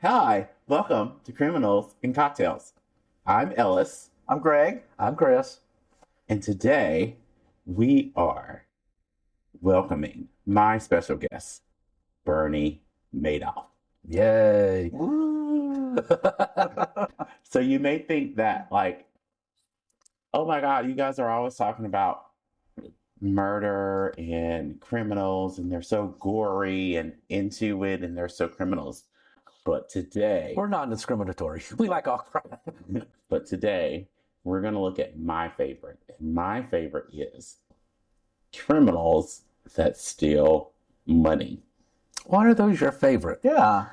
Hi, welcome to Criminals and Cocktails. I'm Ellis, I'm Greg. I'm Chris. and today we are welcoming my special guest, Bernie Madoff. Yay. Woo. So you may think that, like, oh my God, you guys are always talking about murder and criminals, and they're so gory and into it, and they're so criminals. But today, We're not discriminatory. We like all crime. But today, we're going to look at my favorite. And my favorite is criminals that steal money. Why are those your favorite? Yeah.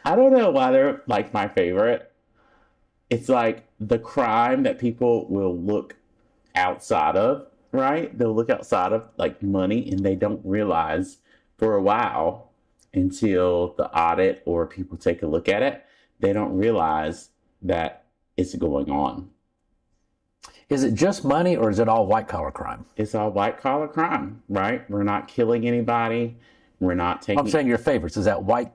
I don't know why they're like my favorite. It's like the crime that people will look outside of, right? They'll look outside of like money and they don't realize for a while until the audit or people take a look at it, they don't realize that it's going on. Is it just money or is it all white collar crime? It's all white collar crime, right? We're not killing anybody. We're not taking. I'm saying your favorites. Is that white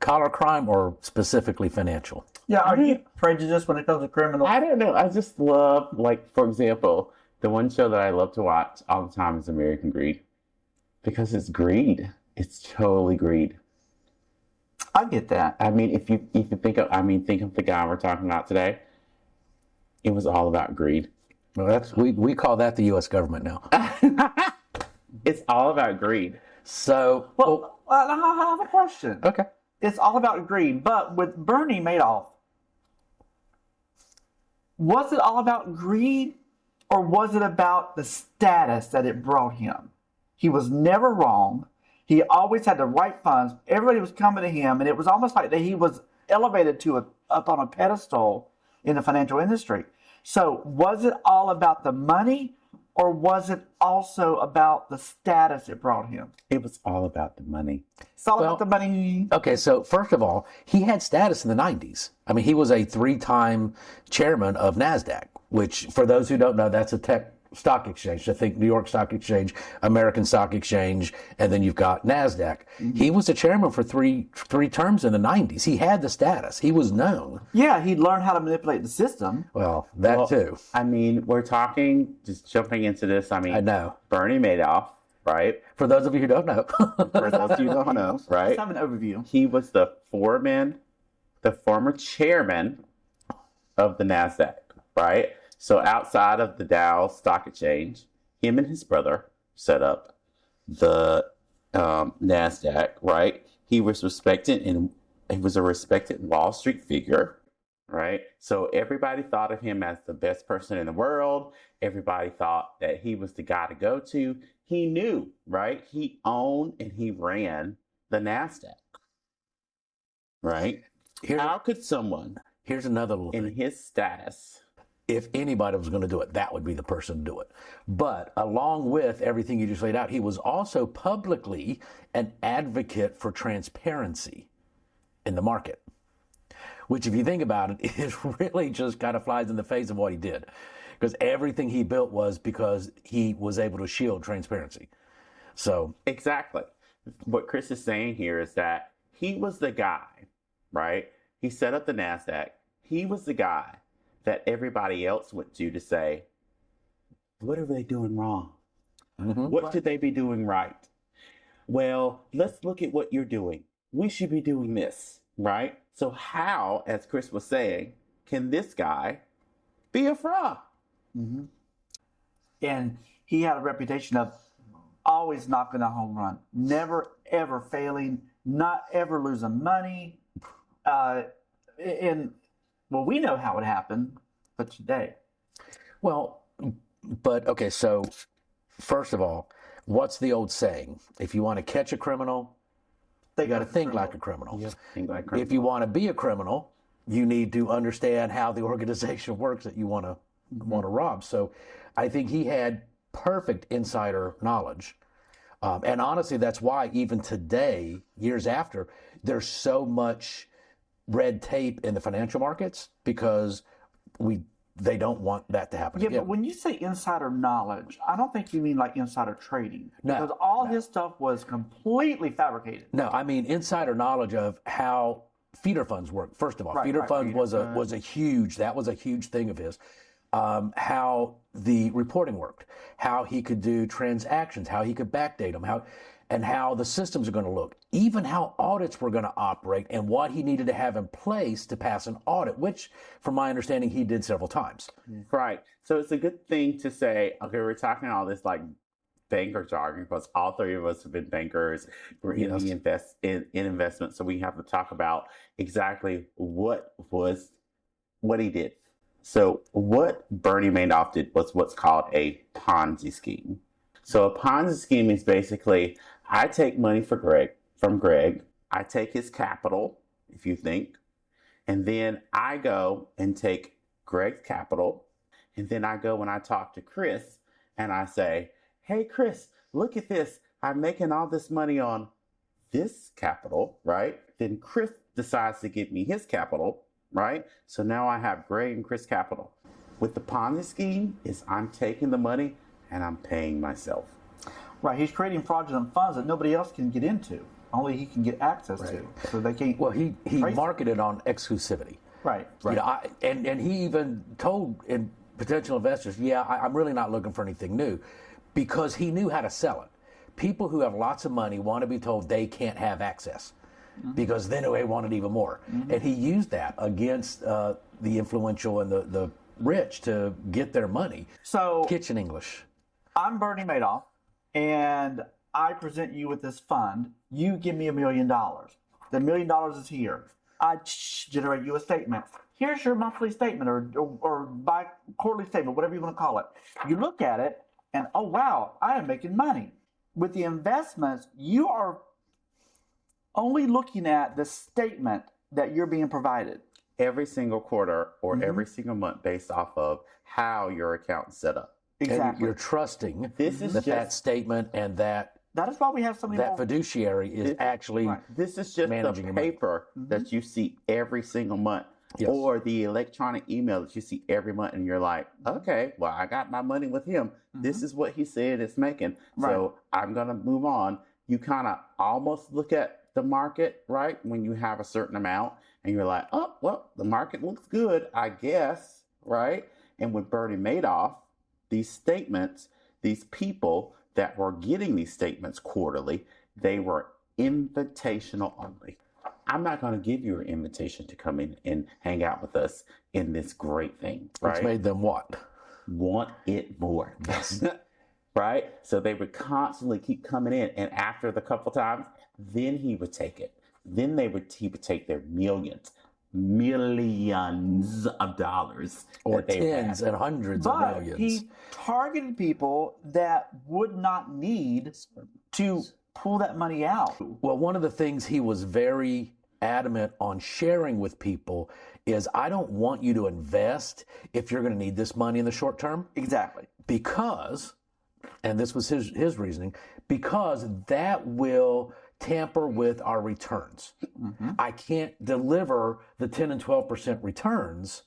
collar crime or specifically financial? Yeah. Are you prejudiced when it comes to criminals? I don't know. I just love, like, for example, the one show that I love to watch all the time is American Greed because it's greed. It's totally greed. I get that. I mean, if you think of, think of the guy we're talking about today. It was all about greed. Well, we call that the U.S. government now. It's all about greed. So, Well, I have a question. okay. It's all about greed, but with Bernie Madoff, was it all about greed or was it about the status that it brought him? He was never wrong. He always had the right funds. Everybody was coming to him, and it was almost like that he was elevated up on a pedestal in the financial industry. So was it all about the money or was it also about the status it brought him? It was all about the money. It's all about the money. Okay, so first of all, he had status in the 90s. I mean, he was a 3-time chairman of NASDAQ, which, for those who don't know, that's a tech stock exchange. I think New York Stock Exchange, American Stock Exchange, and then you've got NASDAQ. Mm-hmm. He was a chairman for three terms in the 90s. He had the status. He was known. Yeah, he learned how to manipulate the system. Well, that too. I mean, we're talking, just jumping into this, I mean, I know. Bernie Madoff, right? For those of you who don't know. For those of you who don't know, right? Let's have an overview. He was the former chairman of the NASDAQ, right? So outside of the Dow Stock Exchange, him and his brother set up the NASDAQ, right? He was respected and he was a respected Wall Street figure, right? So everybody thought of him as the best person in the world. Everybody thought that he was the guy to go to. He knew, right? He owned and he ran the NASDAQ, right? How could someone Here's another little in thing. his status... If anybody was going to do it, that would be the person to do it. But along with everything you just laid out, he was also publicly an advocate for transparency in the market, which, if you think about it, is really just kind of flies in the face of what he did. Because everything he built was because he was able to shield transparency. So Exactly. What Chris is saying here is that he was the guy, right? He set up the NASDAQ. He was the guy that everybody else went to say, what are they doing wrong? Mm-hmm. What should they be doing right? Well, let's look at what you're doing. We should be doing this, right? So how, as Chris was saying, can this guy be a fraud? Mm-hmm. And he had a reputation of always knocking a home run, never ever failing, not ever losing money. Well, we know how it happened, but today. Well, but okay, so first of all, what's the old saying? If you want to catch a criminal, you got to think like a criminal. Yep, think like a criminal. If you want to be a criminal, you need to understand how the organization works that you want to rob. So I think he had perfect insider knowledge. And honestly, that's why even today, years after, there's so much red tape in the financial markets because they don't want that to happen again. But when you say insider knowledge, I don't think you mean like insider trading. No, because all his stuff was completely fabricated. No, I mean insider knowledge of how feeder funds work. First of all, Right, feeder right, funds feeder was a huge thing of his. How the reporting worked, how he could do transactions, how he could backdate them, how the systems are going to look, even how audits were going to operate, and what he needed to have in place to pass an audit, which, from my understanding, he did several times. Right. So it's a good thing to say, okay, we're talking all this like banker jargon because all three of us have been bankers. We're in the investment. So we have to talk about exactly what he did. So what Bernie Madoff did was what's called a Ponzi scheme. So a Ponzi scheme is basically, I take money from Greg, I take his capital, if you think, and then I go and take Greg's capital, and then I go and I talk to Chris, and I say, hey, Chris, look at this. I'm making all this money on this capital, right? Then Chris decides to give me his capital, right? So now I have Greg and Chris capital. With the Ponzi scheme is I'm taking the money and I'm paying myself. Right, he's creating fraudulent funds that nobody else can get into. Only he can get access to. So they can't. Well, he marketed on exclusivity. Right. You know, and he even told potential investors, I'm really not looking for anything new, because he knew how to sell it. People who have lots of money want to be told they can't have access, because then they want it even more. And he used that against the influential and the rich to get their money. So Kitchen English. I'm Bernie Madoff, and I present you with this fund. You give me $1 million. The $1 million is here. I generate you a statement. Here's your monthly statement or quarterly statement, whatever you want to call it. You look at it, and oh wow, I am making money. With the investments, you are only looking at the statement that you're being provided. Every single quarter or every single month based off of how your account's set up. Exactly. And you're trusting This is that statement and that is why we have so many more. fiduciary is actually This is just managing the your money. paper that you see every single month. Yes. Or the electronic email that you see every month, and you're like, okay, well, I got my money with him. This is what he said it's making. So I'm going to move on. You kind of almost look at the market, right? When you have a certain amount, and you're like, oh, well, the market looks good, I guess, right? And with Bernie Madoff, these statements, these people that were getting these statements quarterly, they were invitational only. I'm not going to give you an invitation to come in and hang out with us in this great thing, right? Which made them what? Want it more. Right? So they would constantly keep coming in, and after the couple times, then he would take it. Then he would take their millions of dollars. Or tens and hundreds of But millions. he targeted people that would not need to pull that money out. Well, one of the things he was very adamant on sharing with people is, I don't want you to invest if you're going to need this money in the short term. Exactly. Because, and this was his reasoning, because that will tamper with our returns. I can't deliver the 10 and 12% returns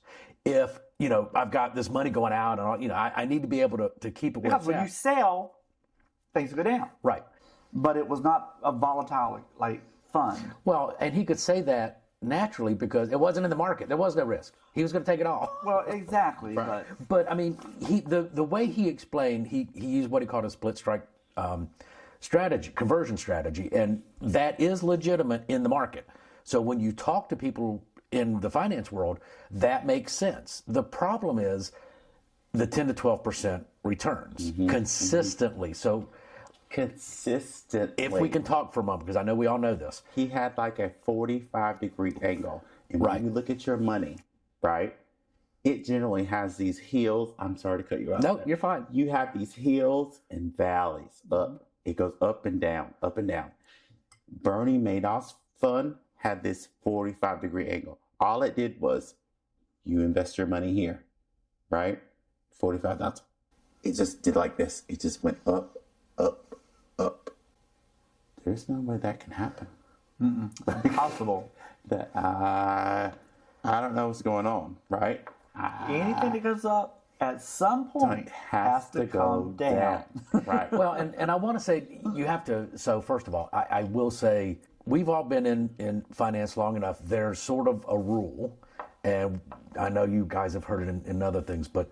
if, I've got this money going out, and I need to be able to keep it where Because it's when at. you sell, things go down. Right. But it was not a volatile fund. Well, and he could say that naturally because it wasn't in the market. There was no risk. He was going to take it all. Well, exactly. Right. But I mean, the way he explained, he used what he called a split strike strategy, conversion strategy, and that is legitimate in the market. So when you talk to people in the finance world, that makes sense. The problem is the 10 to 12% returns consistently. So Consistently. if we can talk for a moment, because I know we all know this. He had like a 45-degree angle. And Right. when you look at your money, right, it generally has these hills. I'm sorry to cut you off. No, you're fine. You have these hills and valleys up. It goes up and down, up and down. Bernie Madoff's fund had this 45-degree angle. All it did was you invest your money here, right? 45,000. It just did like this. It just went up, up, up. There's no way that can happen. Impossible. That I don't know what's going on, right? Anything that goes up at some point has to come down. Right. Well, and I want to say you have to. So first of all, I will say we've all been in finance long enough. There's sort of a rule, and I know you guys have heard it in other things, but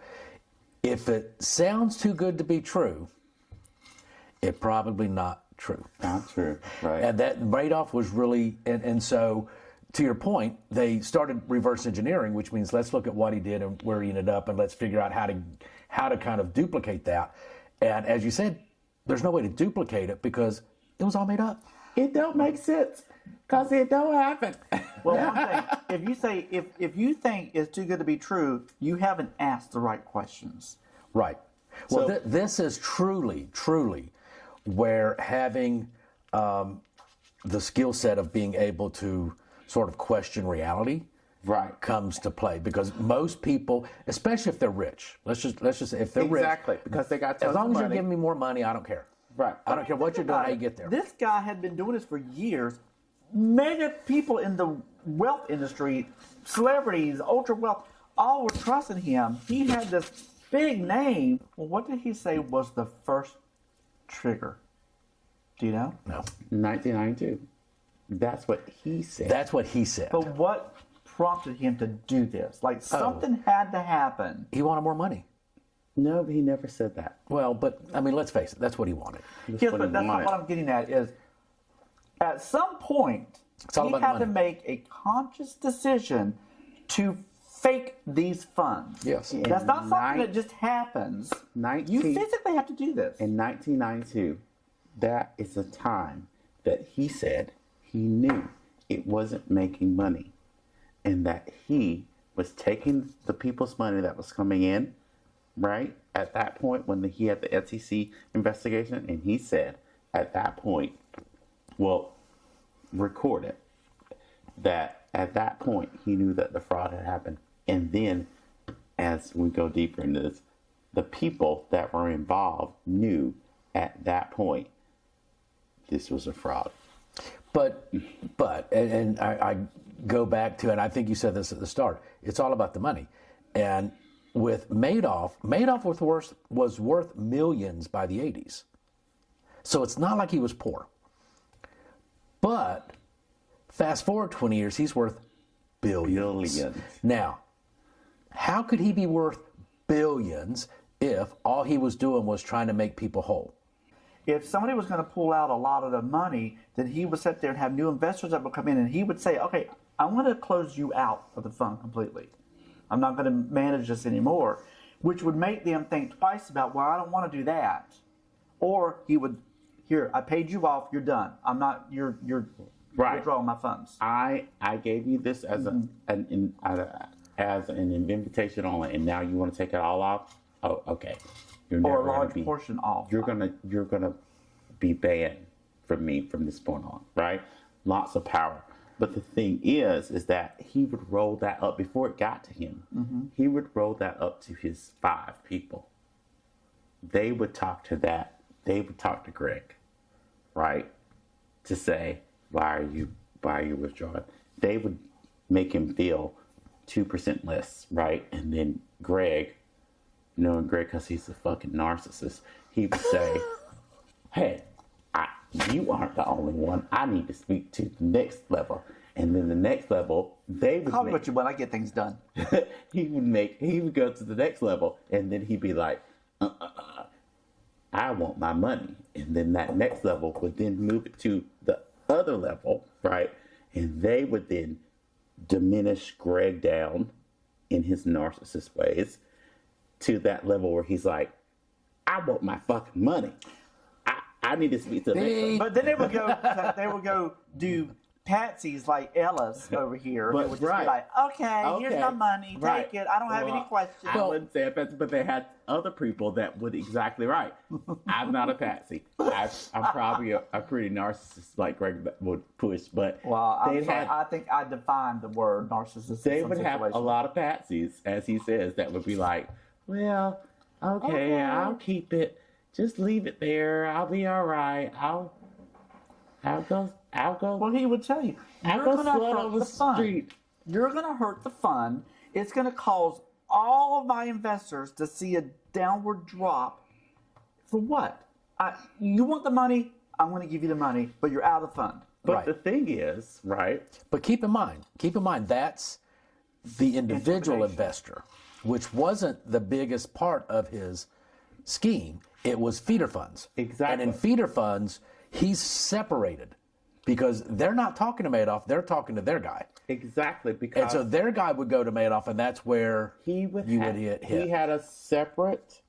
if it sounds too good to be true, it's probably not true. Not true, right? And that Madoff was really, and so to your point, they started reverse engineering, which means let's look at what he did and where he ended up, and let's figure out how to kind of duplicate that. And as you said, there's no way to duplicate it because it was all made up. It don't make sense because it don't happen. Well, one thing, if you think it's too good to be true, you haven't asked the right questions. Right. Well, So- this is truly where having the skill set of being able to sort of question reality Right. comes to play, because most people, especially if they're rich, let's just say if they're Exactly, rich, because they got as tons long of as you're money. giving me more money, I don't care. Right. I don't care what you're doing, how you get there. This guy had been doing this for years. Mega people in the wealth industry, celebrities, ultra wealth, all were trusting him. He had this big name. Well, what did he say was the first trigger? Do you know? No, 1992. That's what he said. that's what he said. But what prompted him to do this? Like something had to happen. He wanted more money. No, he never said that. Well, but I mean, let's face it, that's what he wanted. That's Yes, what but he that's not wanted. what I'm getting at. Is at some point It's all he about the had to money. make a conscious decision to fake these funds. Yes. That's not something Nine- that just happens. 19 You physically have to do this. In 1992, that is the time that he said he knew it wasn't making money and that he was taking the people's money that was coming in, right? At that point, when he had the SEC investigation, and he said at that point, well, record it, that at that point he knew that the fraud had happened. And then, as we go deeper into this, the people that were involved knew at that point this was a fraud. But and I go back to, and I think you said this at the start, it's all about the money. And with Madoff was worth millions by the 80s. So it's not like he was poor. But fast forward 20 years, he's worth billions. Billions. Now, how could he be worth billions if all he was doing was trying to make people whole? If somebody was going to pull out a lot of the money, then he would sit there and have new investors that would come in, and he would say, okay, I'm going to close you out of the fund completely. I'm not going to manage this anymore, which would make them think twice about, well, I don't want to do that. Or he would, here, I paid you off, you're done. I'm not, you're Right. withdrawing my funds. I gave you this as an invitation only, and now you want to take it all off? Oh, okay. You're Or never a gonna large be- portion off. You're gonna be banned from me from this point on, right? Lots of power. But the thing is that he would roll that up before it got to him. He would roll that up to his 5 people. They would talk to that. They would talk to Greg, right? To say, why are you withdrawing? They would make him feel 2% less, right? And then Greg, knowing Greg because he's a fucking narcissist, he would say, hey, you aren't the only one. I need to speak to the next level. And then the next level, they would Call me make, what you want, I get things done. he would go to the next level, and then he'd be like, I want my money. And then that next level would then move it to the other level, right? And they would then diminish Greg down in his narcissist ways to that level where he's like, I want my fucking money. I need to speak to the next level. But then they would go do Patsy's like Ellis over here. But- They would just right. be like, okay, here's my money, right. take it. I don't have any questions. I wouldn't say a patsy, but they had other people that would exactly right. I'm not a patsy. I'm probably a pretty narcissist like Greg that would push, but Well, they'd sorry, have- I think I defined the word narcissist. they in some would have a situations. lot of patsies, as he says, that would be like, well, okay, I'll keep it. Just leave it there. I'll be all right. I'll go. Well, he would tell you, I'll you're go going to slut hurt on the the fund. street. You're going to hurt the fund. It's going to cause all of my investors to see a downward drop. For what? You want the money? I'm going to give you the money, but you're out of the fund. But Right. the thing is, right? But keep in mind, that's the individual investor, which wasn't the biggest part of his scheme. It was feeder funds. Exactly. And in feeder funds, he's separated because they're not talking to Madoff, they're talking to their guy. Exactly, because And so their guy would go to Madoff, and that's where he would you have, would hit. He had a separate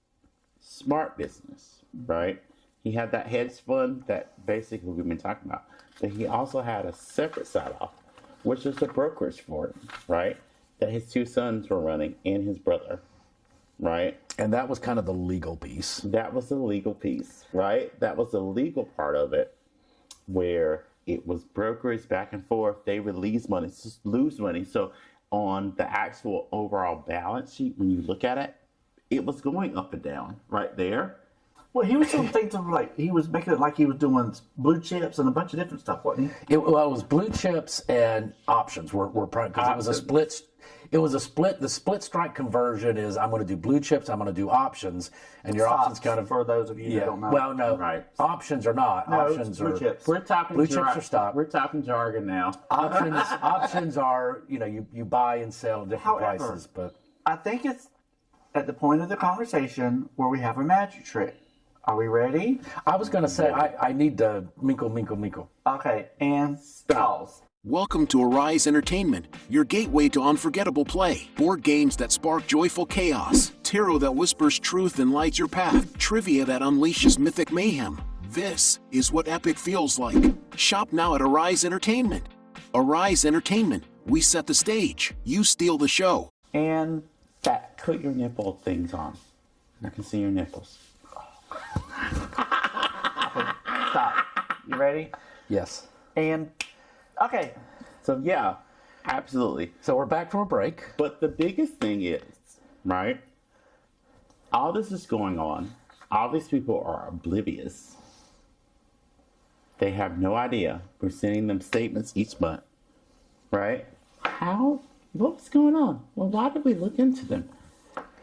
smart business, right? He had that hedge fund that basically we've been talking about. But he also had a separate side off, which was a brokerage for him, right? That his two sons were running and his brother, right? And that was kind of the legal piece. That was the legal piece, right? That was the legal part of it, where it was brokerage back and forth. They release money, lose money. So on the actual overall balance sheet, when you look at it, it was going up and down right there. Well, he was doing things like he was making it like he was doing blue chips and a bunch of different stuff, wasn't he? It was blue chips and options were because it was a split. It was a split. The split strike conversion is I'm going to do blue chips, I'm going to do options, and your options kind of for those of you that don't know. Well, no, Right. Options are not. No, Options it's blue are chips. We're talking blue chips are stock. We're talking jargon now. Options are you buy and sell at different However, prices, but I think it's at the point of the conversation where we have a magic trick. Are we ready? I was going to say I need to minkle. Okay, and pause. Welcome to Arise Entertainment, your gateway to unforgettable play. Board games that spark joyful chaos. Tarot that whispers truth and lights your path. Trivia that unleashes mythic mayhem. This is what epic feels like. Shop now at Arise Entertainment. Arise Entertainment. We set the stage. You steal the show. And back. Put your nipple things on. I can see your nipples. Stop. You ready? yes. And okay. So yeah, absolutely. So we're back from a break. But the biggest thing is, right? All this is going on. All these people are oblivious. They have no idea. We're sending them statements each month, right? What's going on? Well, why did we look into them?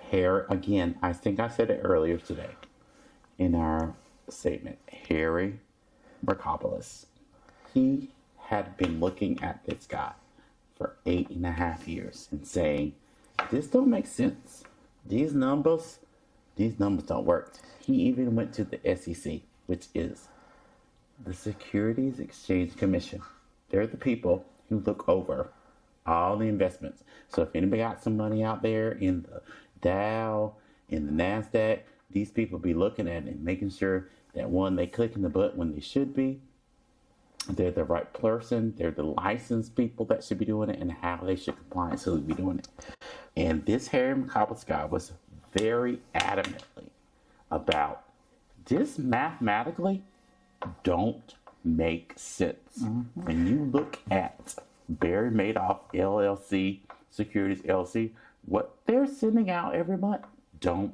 Harry, again, I think I said it earlier today in our statement. Harry Mercopoulos. He had been looking at this guy for 8.5 years and saying, this don't make sense. These numbers don't work. He even went to the SEC, which is the Securities Exchange Commission. They're the people who look over all the investments. So if anybody got some money out there in the Dow, in the NASDAQ, these people be looking at it and making sure that one, they clicking the button when they should be. They're the right person. They're the licensed people that should be doing it and how they should comply so they be doing it. And this Harry McCobble's guy was very adamantly about this mathematically don't make sense. Mm-hmm. When you look at Barry Madoff LLC, Securities LLC, what they're sending out every month don't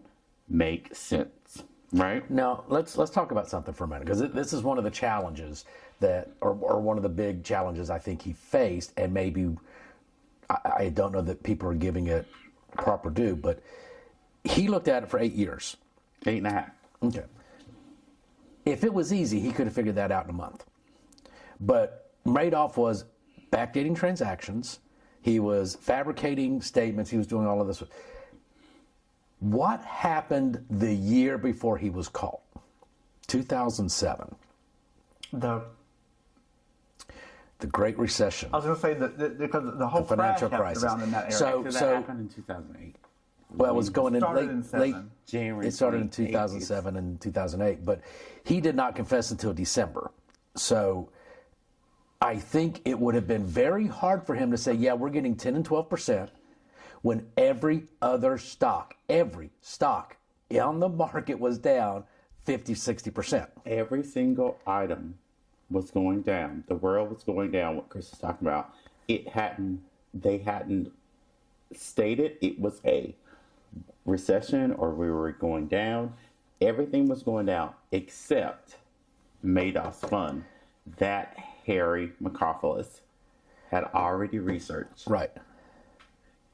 make sense, right? Now let's talk about something for a minute, because this is one of the challenges that, or one of the big challenges I think he faced, and maybe I don't know that people are giving it proper due, but he looked at it for 8 years. 8.5. Okay. If it was easy, he could have figured that out in a month. But Madoff was backdating transactions. He was fabricating statements. He was doing all of this. What happened the year before he was caught? 2007. The Great Recession. I was going to say because the whole financial crash crisis. happened around in that area. So that happened in 2008. Well, it was going in started late, in late January. It started in 2007 and 2008, but he did not confess until December. So I think it would have been very hard for him to say, yeah, we're getting 10 and 12% when every stock on the market was down 50, 60%. Every single item was going down. The world was going down, what Chris is talking about. They hadn't stated it was a recession or we were going down. Everything was going down except Madoff's fund that Harry McCobble's had already researched. Right.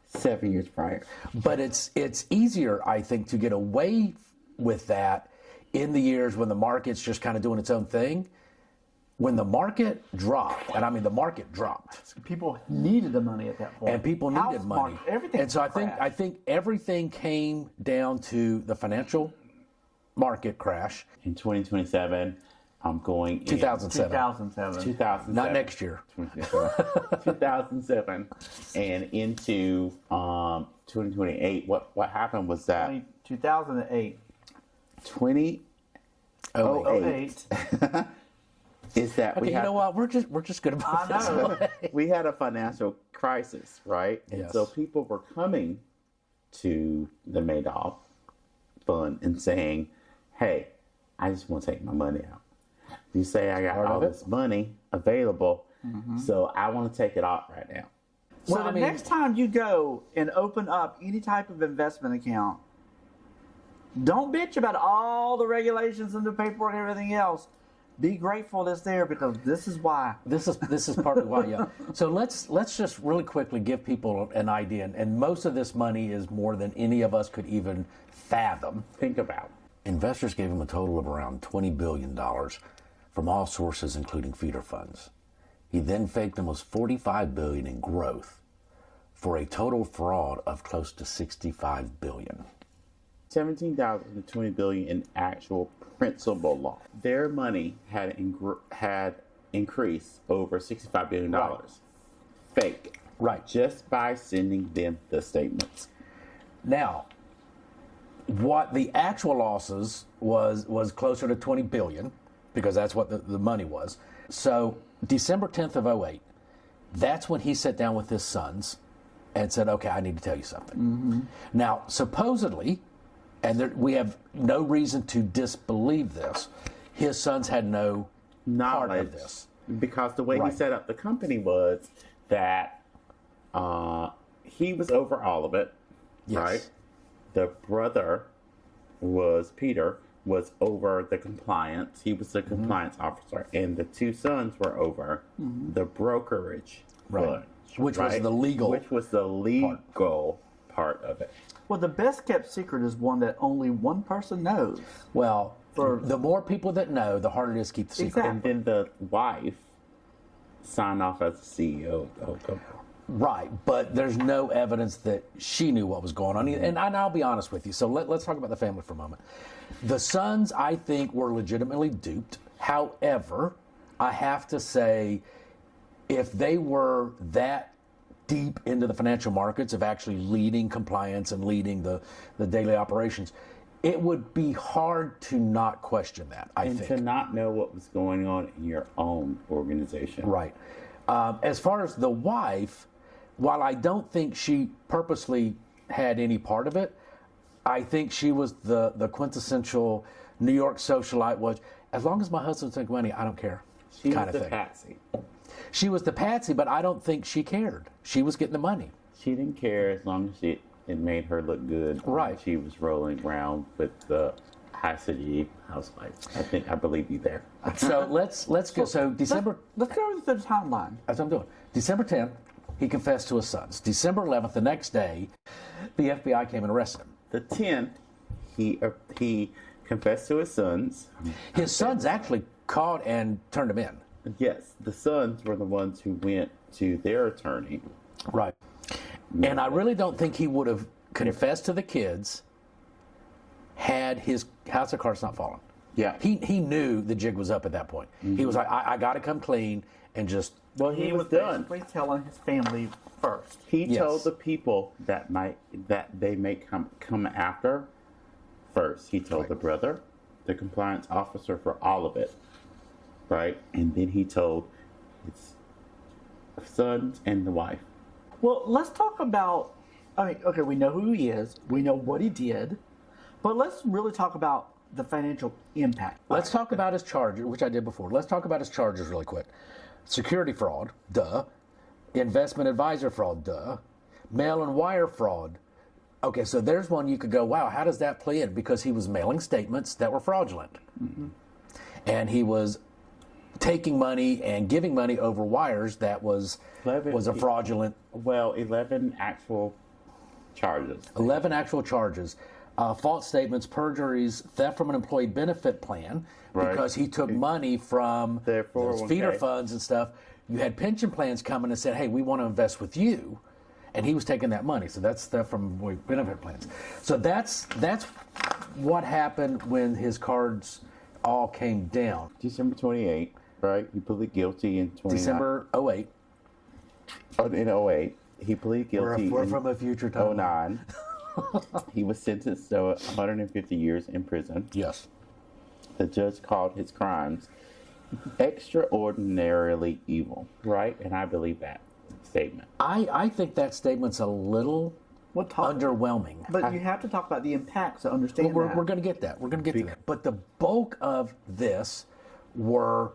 7 years prior. But it's easier, I think, to get away with that in the years when the market's just kind of doing its own thing. when the market dropped, and I mean the market dropped, People needed the money at that point. and people needed House money. market, everything. And so I think everything came down to the financial market crash, In 2027, I'm going in 2007. 2007. 2007. Not next year. 2007 and into 2028. What happened was that 2008. 2008 is that Okay, we you had know what? We're just gonna move I this know. way. we had a financial crisis, right? And Yes. so people were coming to the Madoff fund and saying, "Hey, I just want to take my money out. You say I got Part all of it. this money available, so I want to take it out right now." So Well, the I mean- next time you go and open up any type of investment account, don't bitch about all the regulations and the paperwork and everything else. Be grateful it's there, because this is why. This is partly why, yeah. So let's just really quickly give people an idea, and most of this money is more than any of us could even fathom. Think about Investors gave him a total of around $20 billion from all sources, including feeder funds. He then faked almost $45 billion in growth for a total fraud of close to $65 billion. 17,000 to 20 billion in actual principal loss. Their money had increased over $65 billion. Right. Fake. Right. Just by sending them the statements. Now, what the actual losses was closer to 20 billion, because that's what the money was. So December 10th of 08, that's when he sat down with his sons and said, okay, I need to tell you something. Now, supposedly, and we have no reason to disbelieve this, his sons had no part Knowledge. of this. Because the way Right. he set up the company was that he was over all of it, Yes. right? The brother Peter was over the compliance. He was the compliance officer. And the two sons were over the brokerage Right. fund, Which was the legal Which was the legal part of it. Well, the best kept secret is one that only one person knows. Well, the more people that know, the harder it is to keep the secret. Exactly. And then the wife signed off as the CEO of the whole company. Right, but there's no evidence that she knew what was going on. And I'll be honest with you. So let's talk about the family for a moment. The sons, I think, were legitimately duped. However, I have to say, if they were that deep into the financial markets of actually leading compliance and leading the daily operations, it would be hard to not question that, I And think. to not know what was going on in your own organization. Right. As far as the wife, while I don't think she purposely had any part of it, I think she was the quintessential New York socialite. Was, as long as my husband's making money, I don't care. She kind was of the thing. patsy. She was the patsy, but I don't think she cared. She was getting the money. She didn't care as long as it made her look good. Right. She was rolling around with the high city housewife. I believe you there. So let's go. So December. Let's go over the timeline. That's what I'm doing. December 10th, he confessed to his sons. December 11th, the next day, the FBI came and arrested him. The 10th, he confessed to his sons. His sons actually caught and turned him in. Yes, the sons were the ones who went to their attorney. Right. And I really don't think he would have confessed to the kids had his house of cards not fallen. Yeah. He knew the jig was up at that point. He was like, I got to come clean and just. Well, he was done. basically telling his family first. He Yes. told the people that they may come after first. He told the brother, the compliance officer for all of it, right? And then he told his sons and the wife. Well, let's talk about, okay, we know who he is. We know what he did. But let's really talk about the financial impact. Let's talk about his charges, which I did before. Let's talk about his charges really quick. Security fraud, duh. Investment advisor fraud, duh. Mail and wire fraud. Okay, so there's one you could go, wow, how does that play in? Because he was mailing statements that were fraudulent. And he was taking money and giving money over wires that was a fraudulent. Well, 11 actual charges. 11 actual charges. false statements, perjuries, theft from an employee benefit plan, Right. because he took money from Their those 401k. feeder funds and stuff. You had pension plans coming and said, hey, we want to invest with you. And he was taking that money. So that's theft from employee benefit plans. So that's what happened when his cards all came down. December 28, right? He pleaded guilty in 29. December 08. Oh, in 08. He pleaded guilty We're in from a future time. 09. He was sentenced to 150 years in prison. Yes. The judge called his crimes extraordinarily evil, right? And I believe that statement. I think that statement's a little We'll talk, underwhelming. but you have to talk about the impacts to understand We're that. going to get that. We're going to get to that. But the bulk of this were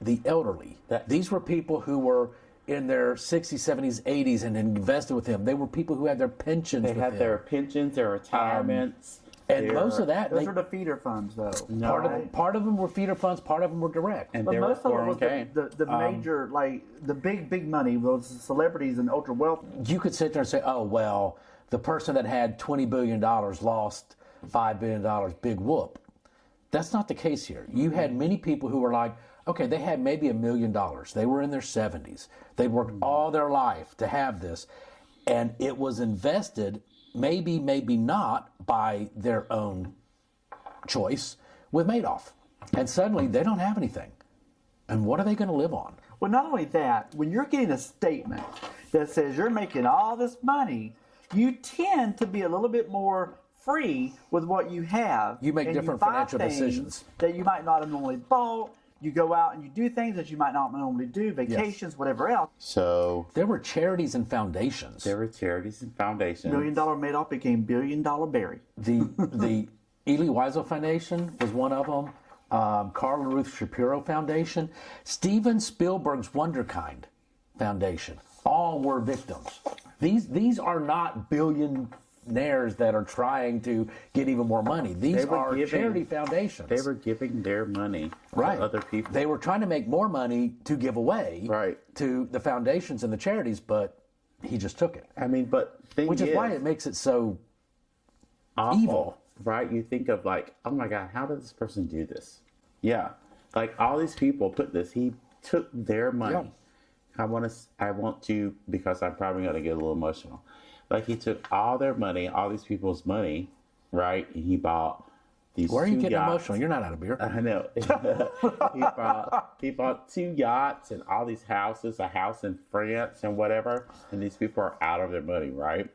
the elderly. These were people who were in their 60s, 70s, 80s and invested with him. They were people who had their pensions They with had him. their pensions, their retirements. And their- most of that, Those are the feeder funds, though. part of them were feeder funds, part of them were direct. and But their most of it was 401k. the major, like the big money, those celebrities and ultra wealth. You could sit there and say, oh, well, the person that had $20 billion lost $5 billion, big whoop. That's not the case here. You had many people who were like, okay, they had maybe $1 million. They were in their 70s. They worked all their life to have this. And it was invested, maybe not, by their own choice with Madoff. And suddenly they don't have anything. And what are they going to live on? Well, not only that, when you're getting a statement that says you're making all this money, you tend to be a little bit more free with what you have. You make and different buy financial things decisions. that you might not have normally bought. You go out and you do things that you might not normally do, vacations, whatever else. So There were charities and foundations. there were charities and foundations. $1 million Madoff became $1 billion Barry. The Ely Wiesel Foundation was one of them. Carl Ruth Shapiro Foundation. Steven Spielberg's Wonderkind Foundation. All were victims. These are not billionaires that are trying to get even more money. These were are giving- charity foundations. They were giving their money right. to other people. They were trying to make more money to give away Right. to the foundations and the charities, but he just took it. I mean, but thing Which is why it makes it so awful, evil. right? You think of like, oh my God, how did this person do this? Yeah, like all these people put this. He took their money. Yeah. I want to, because I'm probably going to get a little emotional. Like he took all their money, all these people's money, right? And he bought these Why are you two getting yachts. emotional? You're not out of beer. I know. he bought 2 yachts and all these houses, a house in France and whatever. And these people are out of their money, right?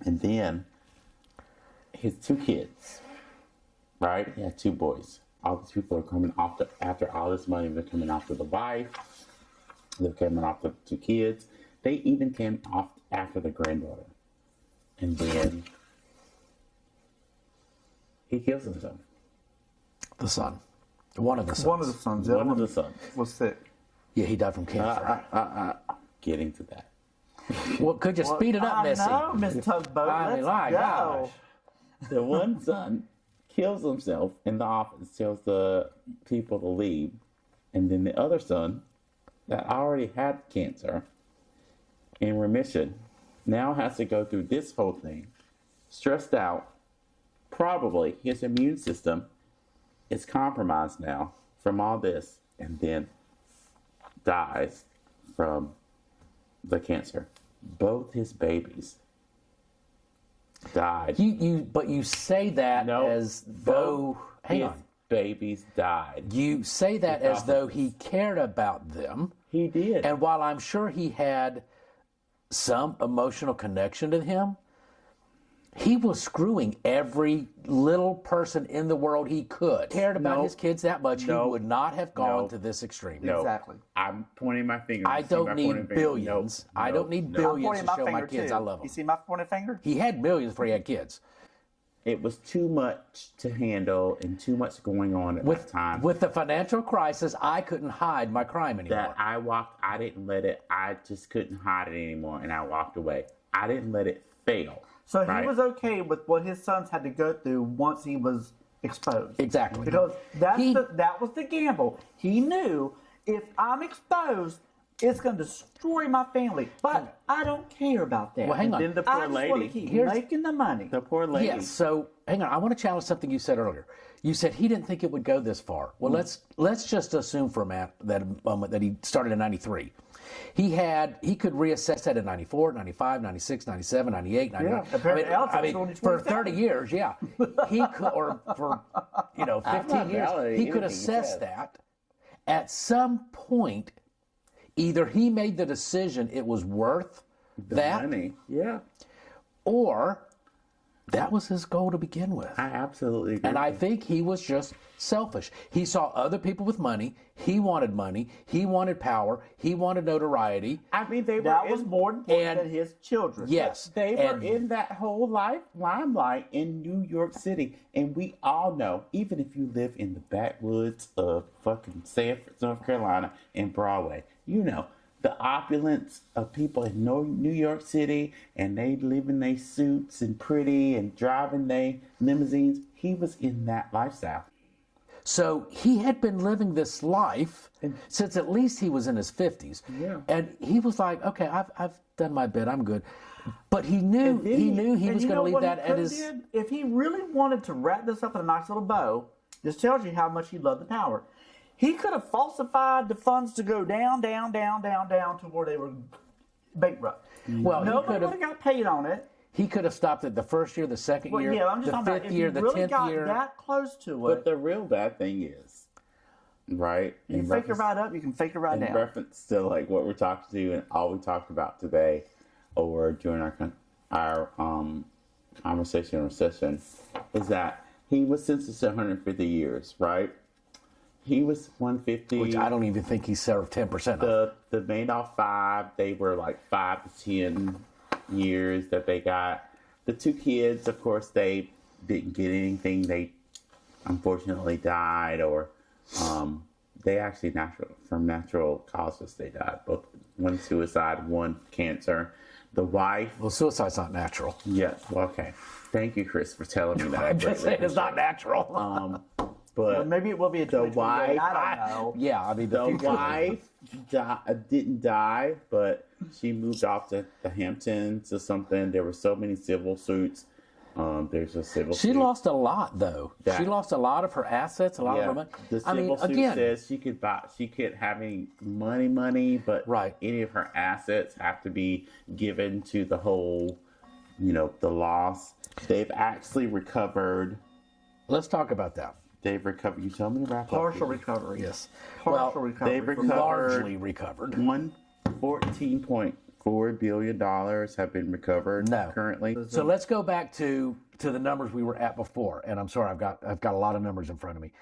And then his 2 kids, right? He had 2 boys. All these people are coming after all this money. They're coming after the wife. They're coming after the 2 kids. They even came off after the granddaughter. And then he kills himself. The son. One of the sons. One of the sons. The other One of one the sons. was sick. Yeah, he died from cancer. Getting to that. Well, could you speed it up, I Missy? know, Miss Tugboat. I mean, Let's my go. gosh. The one son kills himself in the office, tells the people to leave. And then the other son that already had cancer in remission now has to go through this whole thing, stressed out. Probably his immune system is compromised now from all this, and then dies from the cancer. Both his babies died. But you say that No, as though. Hang his on. babies died. You say that as though he cared about them. He did. And while I'm sure he had some emotional connection to him, he was screwing every little person in the world he could. Cared about No. his kids that much, No. he would not have gone No. to this extreme. No, Exactly. I'm pointing my finger. I You see my don't pointing need finger? billions. No, I no, don't need no. I'm billions pointing to my show my finger kids too. I love them. You see my pointing finger? He had millions before he had kids. It was too much to handle and too much going on at that time. With the financial crisis, I couldn't hide my crime anymore. I didn't let it, I just couldn't hide it anymore, and I walked away. I didn't let it fail. So right? he was okay with what his sons had to go through once he was exposed. Exactly. Because He- that was the gamble. He knew if I'm exposed, It's going to destroy my family. But I don't care about that. Well, hang on. Then the I poor just want to lady. keep Here's- making the money. The poor lady. Yes. So hang on. I want to challenge something you said earlier. You said he didn't think it would go this far. Well, let's just assume for a moment that he started in 93. He could reassess that in 94, 95, 96, 97, 98, 99. Yeah, apparently Alex was for 27. 30 years, yeah. He could, or for 15 years, he could assess that. At some point, either he made the decision it was worth that, Money. Yeah. or that was his goal to begin with. I absolutely agree. And I think he was just selfish. He saw other people with money. He wanted money. He wanted power. He wanted notoriety. I mean, they were That in, was more important and- than his children. Yes. they were and in that whole limelight in New York City. And we all know, even if you live in the backwoods of fucking Sanford, North Carolina, and Broadway, you know, the opulence of people in New York City, and they live in their suits and pretty and driving their limousines. He was in that lifestyle. So he had been living this life since at least he was in his 50s. Yeah. And he was like, okay, I've done my bit. I'm good. But he knew And then he knew he And was you going to know leave what he that at could've his. did? If he really wanted to wrap this up in a nice little bow, this tells you how much he loved the power. He could have falsified the funds to go down to where they were bankrupt. Well, he Nobody could would have have got paid on it. he could have stopped it the first year, the second Well, year, yeah, I'm just the talking about fifth if year, you the really 10th got year. that close to But it. the real bad thing is, right? You in fake it reference- right up, you can fake it right in down. reference to like what we're talking to and all we talked about today, or during our conversation or session, is that he was sentenced to 150 years, right? He was 150. Which I don't even think he served 10% of. The Madoff 5, they were like 5 to 10 years that they got. The two kids, of course, they didn't get anything. They unfortunately died, or they actually from natural causes they died. Both one suicide, one cancer. The wife. Well, suicide's not natural. Yes. Well, okay. Thank you, Chris, for telling me that. I'm just saying it's not natural. But Well, maybe it will be a the 2028, wife. I don't know. yeah, I mean, The future- wife didn't die, but she moved off to the Hamptons or something. There were so many civil suits. There's a civil She suit. lost a lot, though. That- She lost a lot of her assets, a lot of her money. The I civil mean, suit again, says she could have any money, but Right. any of her assets have to be given to the whole, the loss. They've actually recovered. let's talk about that. They've recovered. You told me to wrap up. Partial recovery. Yes. Partial Well, recovery. they've from- recovered. largely recovered. $14.4 billion have been recovered No. currently. So let's go back to the numbers we were at before. And I'm sorry, I've got a lot of numbers in front of me.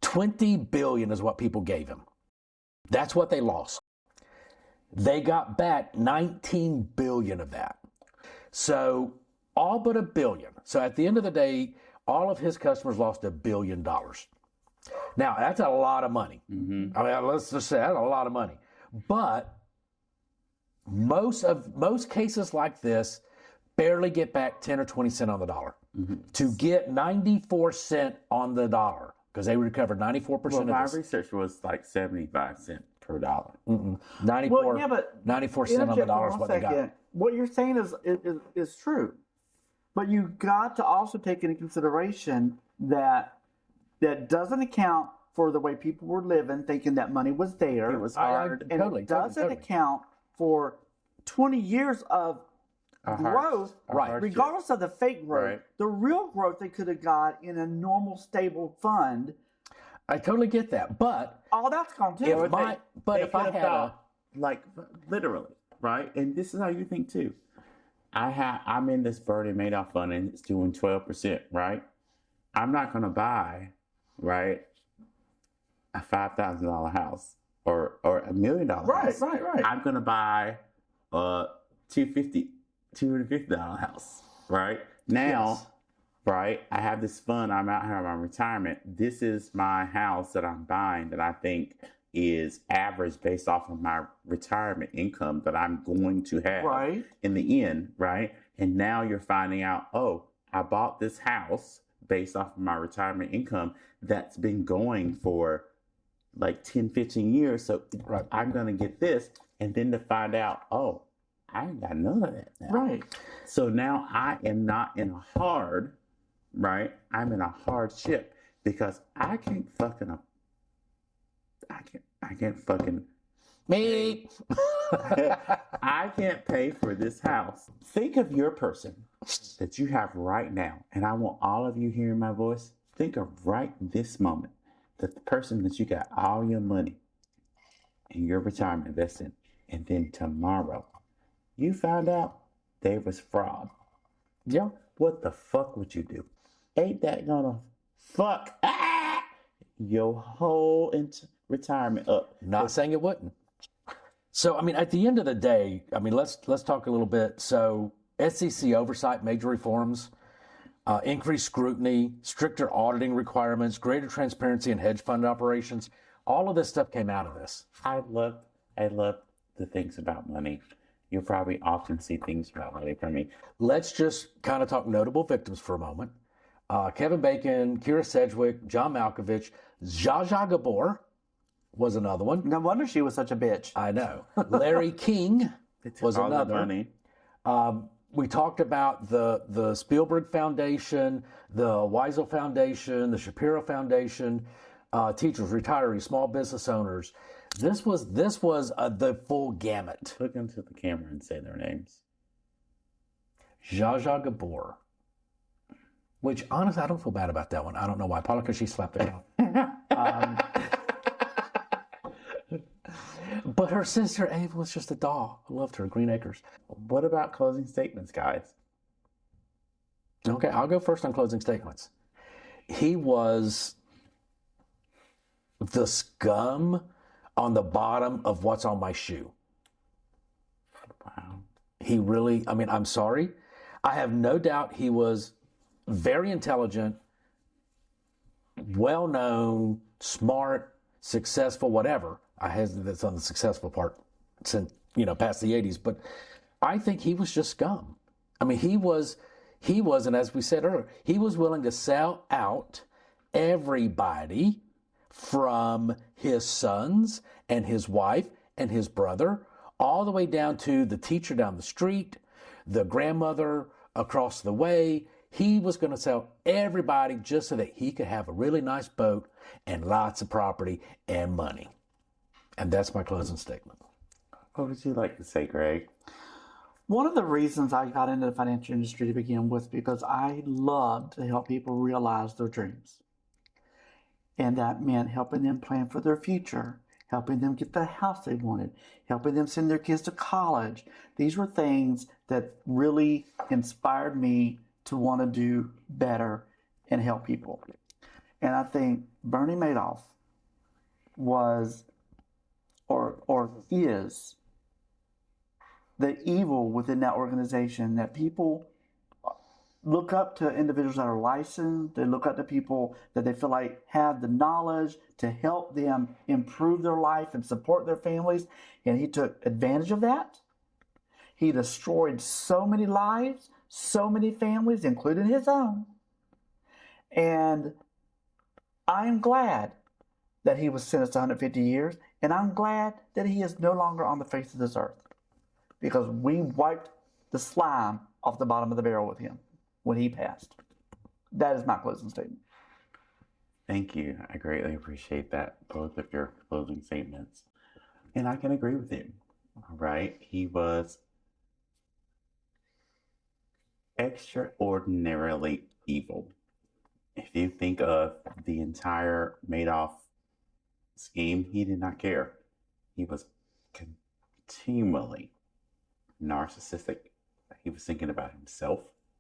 20 billion is what people gave him. That's what they lost. They got back 19 billion of that. So all but $1 billion. So at the end of the day, all of his customers lost $1 billion. Now that's a lot of money. I mean, let's just say that's a lot of money. But most cases like this barely get back 10 or 20 cents on the dollar. To get 94 cents on the dollar, because they recovered 94% Well, my of this. research was like 75 cents per dollar. 94, Well, yeah, but 94 cents on the interject dollar for is one what they got. second. What you're saying is true, but you got to also take into consideration that doesn't account for the way people were living, thinking that money was there. It was I- hard. and totally, it doesn't totally. account for 20 years of A growth, Right. hardship. regardless of the fake growth. Right. The real growth they could have got in a normal, stable fund. I totally get that. But All that's gone too. If my- but if I could've had thought, like literally, right? And this is how you think too. I'm in this Bernie Madoff fund and it's doing 12%, right? I'm not gonna buy, right, a $5,000 house or $1 million house. right. I'm gonna buy a $250 house, right? Now, Yes. right, I have this fund, I'm out here on my retirement. This is my house that I'm buying that I think is average based off of my retirement income that I'm going to have Right. in the end, right? And now you're finding out, oh, I bought this house based off of my retirement income that's been going for like 10, 15 years. So Right. I'm going to get this. And then to find out, oh, I ain't got none of that now. Right. So now I am not in a hard, right? I'm in a hardship because I can't fucking Me. I can't pay for this house. Think of your person that you have right now, and I want all of you hearing my voice. Think of right this moment that the person that you got all your money in your retirement invested, and then tomorrow you found out they was fraud. Yeah. What the fuck would you do? Ain't that gonna fuck your whole retirement up? Not saying it wouldn't. So, I mean, at the end of the day, I mean, let's talk a little bit. So, SEC oversight, major reforms, increased scrutiny, stricter auditing requirements, greater transparency in hedge fund operations. All of this stuff came out of this. I love the things about money. You'll probably often see things about money from me. Let's just kind of talk notable victims for a moment. Kevin Bacon, Kira Sedgwick, John Malkovich, Zsa Zsa Gabor was another one. No wonder she was such a bitch. I know. Larry King was all the another. money. We talked about the Spielberg Foundation, the Weisel Foundation, the Shapiro Foundation, teachers, retirees, small business owners. This was the full gamut. Look into the camera and say their names. Zsa Zsa Gabor. Which, honestly, I don't feel bad about that one. I don't know why. Probably because she slapped it off. But her sister, Ava, was just a doll. I loved her. Green Acres. What about closing statements, guys? Okay, I'll go first on closing statements. He was the scum on the bottom of what's on my shoe. Wow. He really, I mean, I'm sorry. I have no doubt he was very intelligent, well-known, smart, successful, whatever. I hesitate that's on the successful part since, past the 80s, but I think he was just scum. I mean, he was, and as we said earlier, he was willing to sell out everybody from his sons and his wife and his brother, all the way down to the teacher down the street, the grandmother across the way. He was going to sell everybody just so that he could have a really nice boat and lots of property and money. And that's my closing statement. What would you like to say, Greg? One of the reasons I got into the financial industry to begin with because I loved to help people realize their dreams. And that meant helping them plan for their future, helping them get the house they wanted, helping them send their kids to college. These were things that really inspired me to want to do better and help people. And I think Bernie Madoff was or is the evil within that organization, that people look up to individuals that are licensed. They look up to people that they feel like have the knowledge to help them improve their life and support their families. And he took advantage of that. He destroyed so many lives, so many families, including his own. And I'm glad that he was sentenced to 150 years. And I'm glad that he is no longer on the face of this earth, because we wiped the slime off the bottom of the barrel with him when he passed. That is my closing statement. Thank you. I greatly appreciate that, both of your closing statements. And I can agree with you. All right. He was extraordinarily evil. If you think of the entire Madoff scheme, he did not care. He was continually narcissistic. He was thinking about himself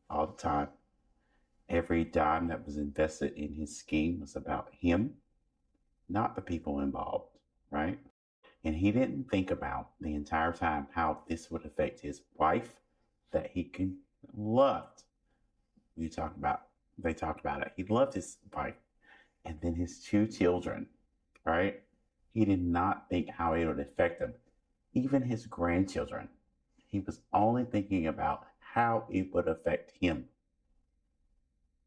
all the time. Every dime that was invested in his scheme was about him, not the people involved, right? And he didn't think about the entire time how this would affect his wife that he loved. They talked about it. He loved his wife and then his two children, right? He did not think how it would affect him. Even his grandchildren. He was only thinking about how it would affect him.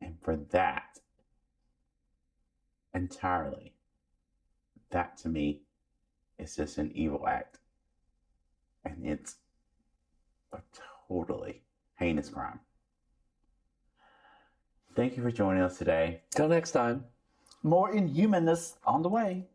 And for that, entirely, that to me is just an evil act. And it's a totally heinous crime. Thank you for joining us today. Till next time. More inhumanness on the way.